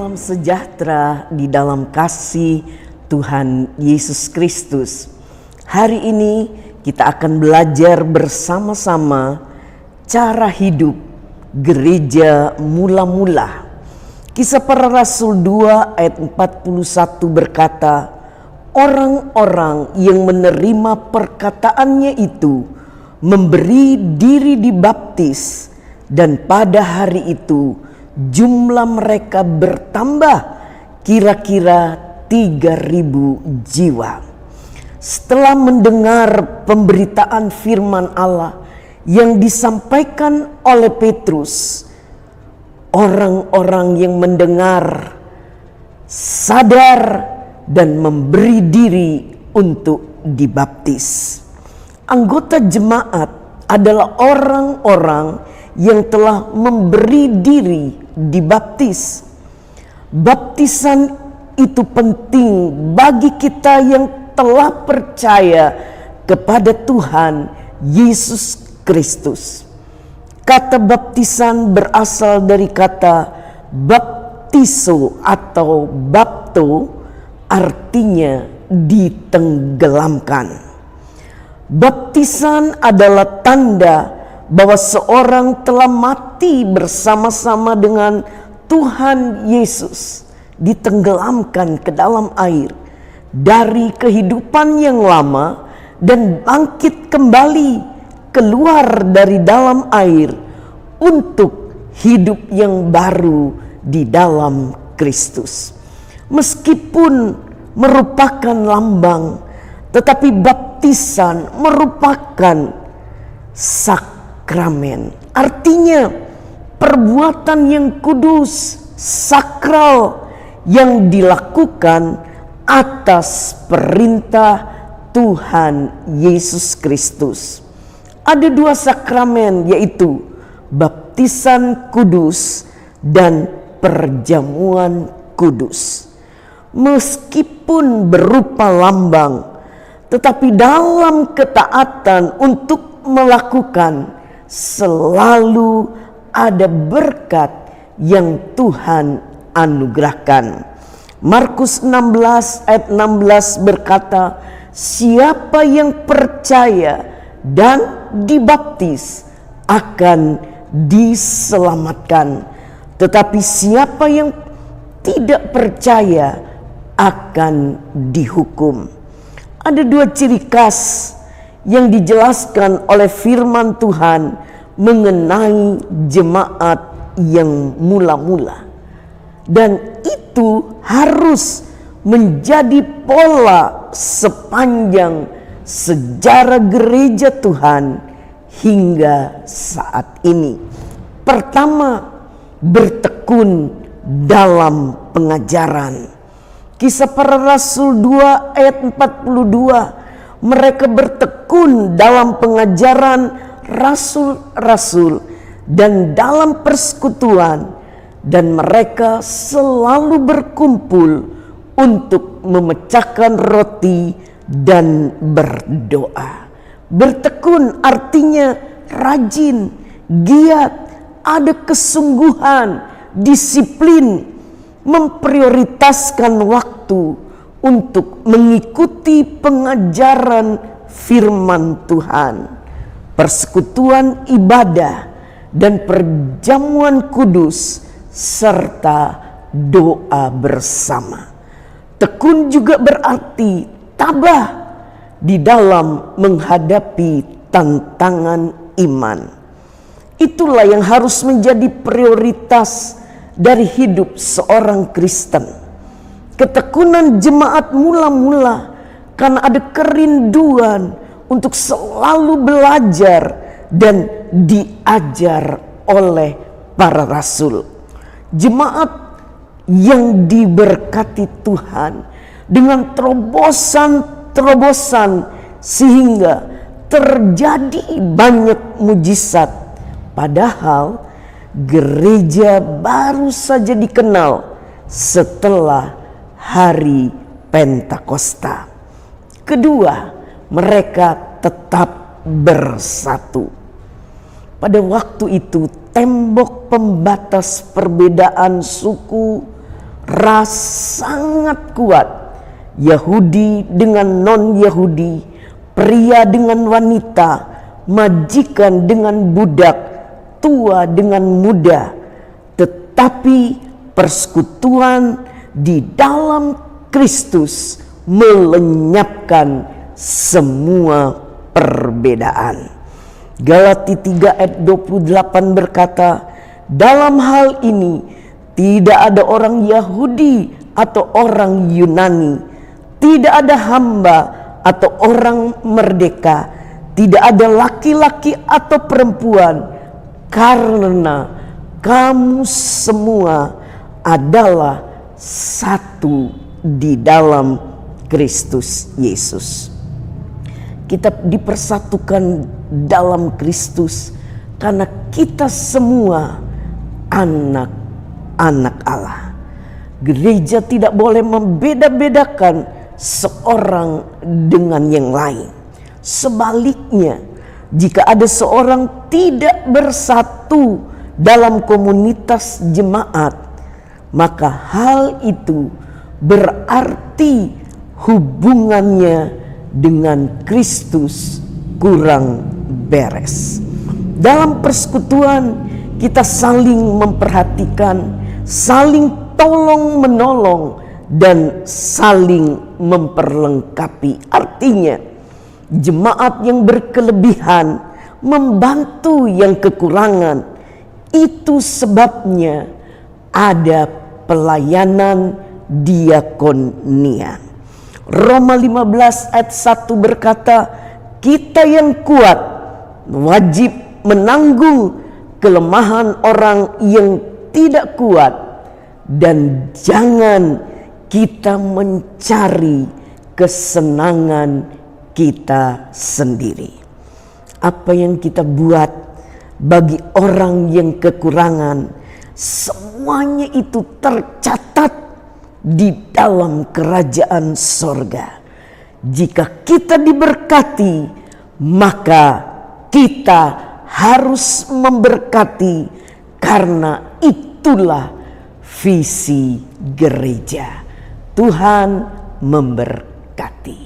Salam sejahtera di dalam kasih Tuhan Yesus Kristus. Hari ini kita akan belajar bersama-sama cara hidup gereja mula-mula. Kisah Para Rasul 2 ayat 41 berkata, orang-orang yang menerima perkataannya itu memberi diri dibaptis, dan pada hari itu jumlah mereka bertambah kira-kira 3.000 jiwa. Setelah mendengar pemberitaan firman Allah yang disampaikan oleh Petrus, orang-orang yang mendengar sadar dan memberi diri untuk dibaptis. Anggota jemaat adalah orang-orang yang telah memberi diri dibaptis. Baptisan itu penting bagi kita yang telah percaya kepada Tuhan Yesus Kristus. Kata baptisan berasal dari kata baptiso atau bapto, artinya ditenggelamkan. Baptisan adalah tanda bahwa seorang telah mati bersama-sama dengan Tuhan Yesus, ditenggelamkan ke dalam air dari kehidupan yang lama dan bangkit kembali keluar dari dalam air untuk hidup yang baru di dalam Kristus. Meskipun merupakan lambang, tetapi baptisan merupakan sakramen, artinya perbuatan yang kudus, sakral, yang dilakukan atas perintah Tuhan Yesus Kristus. Ada dua sakramen, yaitu baptisan kudus dan perjamuan kudus. Meskipun berupa lambang, tetapi dalam ketaatan untuk melakukan, selalu ada berkat yang Tuhan anugerahkan. Markus 16 ayat 16 berkata, siapa yang percaya dan dibaptis akan diselamatkan, tetapi siapa yang tidak percaya akan dihukum. Ada dua ciri khas yang dijelaskan oleh firman Tuhan mengenai jemaat yang mula-mula, dan itu harus menjadi pola sepanjang sejarah gereja Tuhan hingga saat ini. Pertama, bertekun dalam pengajaran. Kisah Para Rasul 2 ayat 42, mereka bertekun dalam pengajaran rasul-rasul dan dalam persekutuan, dan mereka selalu berkumpul untuk memecahkan roti dan berdoa. Bertekun artinya rajin, giat, ada kesungguhan, disiplin, memprioritaskan waktu untuk mengikuti pengajaran firman Tuhan, persekutuan ibadah dan perjamuan kudus, serta doa bersama. Tekun juga berarti tabah di dalam menghadapi tantangan iman. Itulah yang harus menjadi prioritas dari hidup seorang Kristen. Ketekunan jemaat mula-mula karena ada kerinduan untuk selalu belajar dan diajar oleh para rasul. Jemaat yang diberkati Tuhan dengan terobosan-terobosan sehingga terjadi banyak mujizat, padahal gereja baru saja dikenal setelah hari Pentakosta. Kedua, mereka tetap bersatu. Pada waktu itu tembok pembatas perbedaan suku, ras sangat kuat. Yahudi dengan non-Yahudi, pria dengan wanita, majikan dengan budak, tua dengan muda. Tetapi persekutuan di dalam Kristus melenyapkan semua perbedaan. Galati 3 ayat 28 berkata, dalam hal ini tidak ada orang Yahudi atau orang Yunani, tidak ada hamba atau orang merdeka, tidak ada laki-laki atau perempuan, karena kamu semua adalah satu di dalam Kristus Yesus. Kita dipersatukan dalam Kristus karena kita semua anak-anak Allah. Gereja tidak boleh membeda-bedakan seorang dengan yang lain. Sebaliknya, jika ada seorang tidak bersatu dalam komunitas jemaat, maka hal itu berarti hubungannya dengan Kristus kurang beres. Dalam persekutuan kita saling memperhatikan, saling tolong menolong, dan saling memperlengkapi. Artinya jemaat yang berkelebihan membantu yang kekurangan. Itu sebabnya ada pelayanan diakonia. Roma 15 ayat 1 berkata, kita yang kuat wajib menanggung kelemahan orang yang tidak kuat, dan jangan kita mencari kesenangan kita sendiri. Apa yang kita buat bagi orang yang kekurangan, semuanya itu tercatat di dalam kerajaan sorga. Jika kita diberkati, maka kita harus memberkati, karena itulah visi gereja. Tuhan memberkati.